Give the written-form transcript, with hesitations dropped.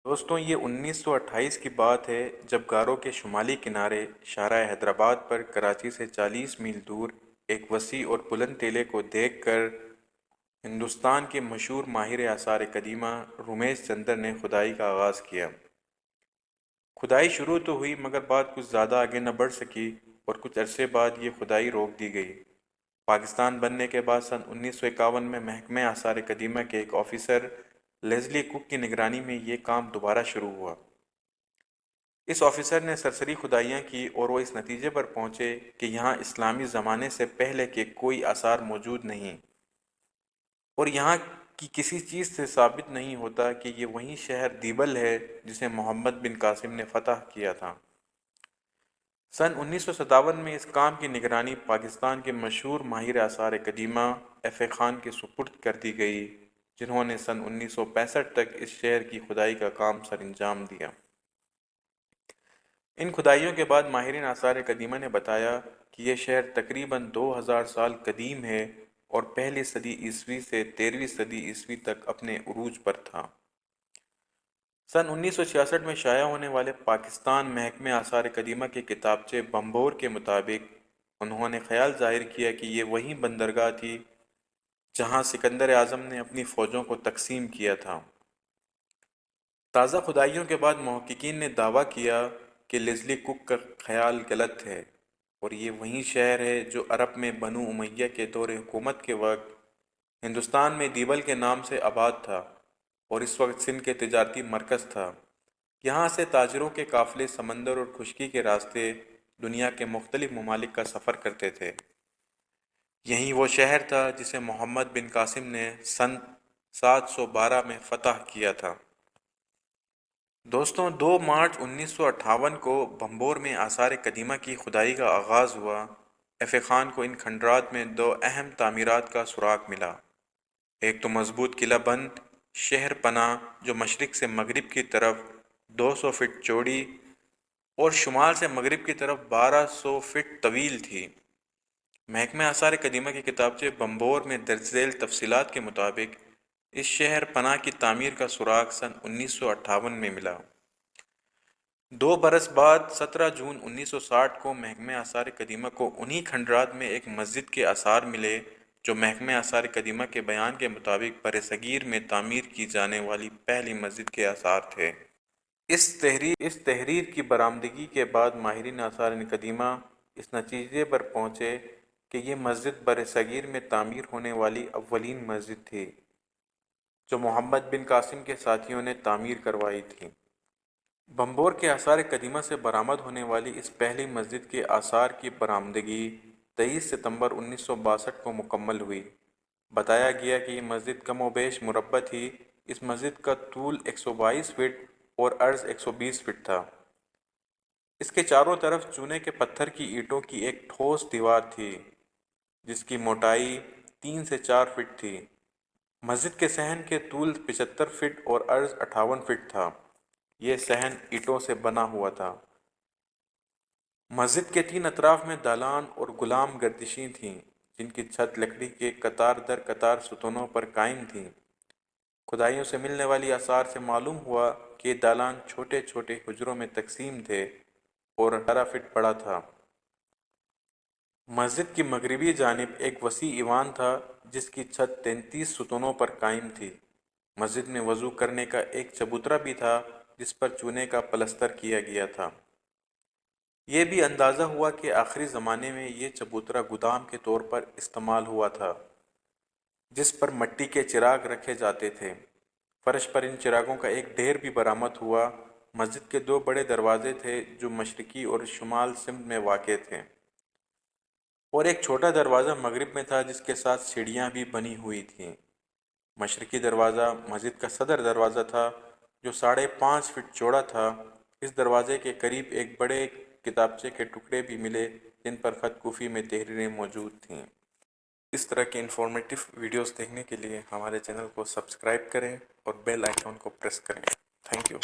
دوستوں، یہ 1928 کی بات ہے جب گاروں کے شمالی کنارے شاہراہ حیدرآباد پر کراچی سے 40 میل دور ایک وسیع اور بلند ٹیلے کو دیکھ کر ہندوستان کے مشہور ماہر آثار قدیمہ رمیش چندر نے کھدائی کا آغاز کیا۔ کھدائی شروع تو ہوئی مگر بات کچھ زیادہ آگے نہ بڑھ سکی اور کچھ عرصے بعد یہ کھدائی روک دی گئی۔ پاکستان بننے کے بعد سن 1951 میں محکمہ آثار قدیمہ کے ایک آفیسر لیزلی کک کی نگرانی میں یہ کام دوبارہ شروع ہوا۔ اس آفیسر نے سرسری کھدائیاں کی اور وہ اس نتیجے پر پہنچے کہ یہاں اسلامی زمانے سے پہلے کے کوئی آثار موجود نہیں، اور یہاں کی کسی چیز سے ثابت نہیں ہوتا کہ یہ وہی شہر دیبل ہے جسے محمد بن قاسم نے فتح کیا تھا۔ سن 1957 میں اس کام کی نگرانی پاکستان کے مشہور ماہر آثار قدیمہ ایف اے خان کے سپرد کر دی گئی، جنہوں نے سن 1965 تک اس شہر کی کھدائی کا کام سر انجام دیا۔ ان کھدائیوں کے بعد ماہرین آثار قدیمہ نے بتایا کہ یہ شہر تقریباً 2000 سال قدیم ہے اور پہلی صدی عیسوی سے 13ویں صدی عیسوی تک اپنے عروج پر تھا۔ سن 1966 میں شائع ہونے والے پاکستان محکمہ آثار قدیمہ کے کتابچے بمبور کے مطابق انہوں نے خیال ظاہر کیا کہ یہ وہی بندرگاہ تھی جہاں سکندر اعظم نے اپنی فوجوں کو تقسیم کیا تھا۔ تازہ کھدائیوں کے بعد محققین نے دعویٰ کیا کہ لیزلی کک کا خیال غلط ہے اور یہ وہی شہر ہے جو عرب میں بنو امیہ کے دور حکومت کے وقت ہندوستان میں دیبل کے نام سے آباد تھا اور اس وقت سندھ کے تجارتی مرکز تھا۔ یہاں سے تاجروں کے قافلے سمندر اور خشکی کے راستے دنیا کے مختلف ممالک کا سفر کرتے تھے۔ یہی وہ شہر تھا جسے محمد بن قاسم نے سن 712 میں فتح کیا تھا۔ دوستوں، 2 مارچ 1958 کو بمبور میں آثار قدیمہ کی کھدائی کا آغاز ہوا۔ ایف اے خان کو ان کھنڈرات میں 2 اہم تعمیرات کا سراغ ملا۔ ایک تو مضبوط قلعہ بند شہر پناہ جو مشرق سے مغرب کی طرف 200 فٹ چوڑی اور شمال سے مغرب کی طرف 1200 فٹ طویل تھی۔ محکمہ آثار قدیمہ کے کتابچے بمبور میں درج ذیل تفصیلات کے مطابق اس شہر پناہ کی تعمیر کا سراغ سن 1958 میں ملا۔ 2 برس بعد 17 جون 1960 کو محکمہ آثار قدیمہ کو انہی کھنڈرات میں ایک مسجد کے آثار ملے جو محکمہ آثار قدیمہ کے بیان کے مطابق برصغیر میں تعمیر کی جانے والی پہلی مسجد کے آثار تھے۔ اس تحریر کی برآمدگی کے بعد ماہرین آثار قدیمہ اس نتیجے پر پہنچے کہ یہ مسجد برصغیر میں تعمیر ہونے والی اولین مسجد تھی جو محمد بن قاسم کے ساتھیوں نے تعمیر کروائی تھی۔ بمبور کے آثار قدیمہ سے برآمد ہونے والی اس پہلی مسجد کے آثار کی برآمدگی 23 ستمبر 1962 کو مکمل ہوئی۔ بتایا گیا کہ یہ مسجد کم و بیش مربع تھی۔ اس مسجد کا طول 122 فٹ اور عرض 120 فٹ تھا۔ اس کے چاروں طرف چونے کے پتھر کی اینٹوں کی ایک ٹھوس دیوار تھی جس کی موٹائی 3 سے 4 فٹ تھی۔ مسجد کے صحن کے طول 75 فٹ اور عرض 58 فٹ تھا۔ یہ صحن اینٹوں سے بنا ہوا تھا۔ مسجد کے 3 اطراف میں دالان اور غلام گردشیں تھیں جن کی چھت لکڑی کے قطار در قطار ستونوں پر قائم تھیں۔ کھدائیوں سے ملنے والی آثار سے معلوم ہوا کہ یہ دالان چھوٹے چھوٹے حجروں میں تقسیم تھے اور 18 فٹ بڑا تھا۔ مسجد کی مغربی جانب ایک وسیع ایوان تھا جس کی چھت 33 ستونوں پر قائم تھی۔ مسجد میں وضو کرنے کا ایک چبوترا بھی تھا جس پر چونے کا پلستر کیا گیا تھا۔ یہ بھی اندازہ ہوا کہ آخری زمانے میں یہ چبوترا گودام کے طور پر استعمال ہوا تھا جس پر مٹی کے چراغ رکھے جاتے تھے۔ فرش پر ان چراغوں کا ایک ڈھیر بھی برآمد ہوا۔ مسجد کے 2 بڑے دروازے تھے جو مشرقی اور شمال سمت میں واقع تھے، اور ایک چھوٹا دروازہ مغرب میں تھا جس کے ساتھ سیڑھیاں بھی بنی ہوئی تھیں۔ مشرقی دروازہ مسجد کا صدر دروازہ تھا جو 5.5 فٹ چوڑا تھا۔ اس دروازے کے قریب ایک بڑے کتابچے کے ٹکڑے بھی ملے جن پر خط کوفی میں تحریریں موجود تھیں۔ اس طرح کے انفارمیٹیو ویڈیوز دیکھنے کے لیے ہمارے چینل کو سبسکرائب کریں اور بیل آئیکن کو پریس کریں۔ Thank you.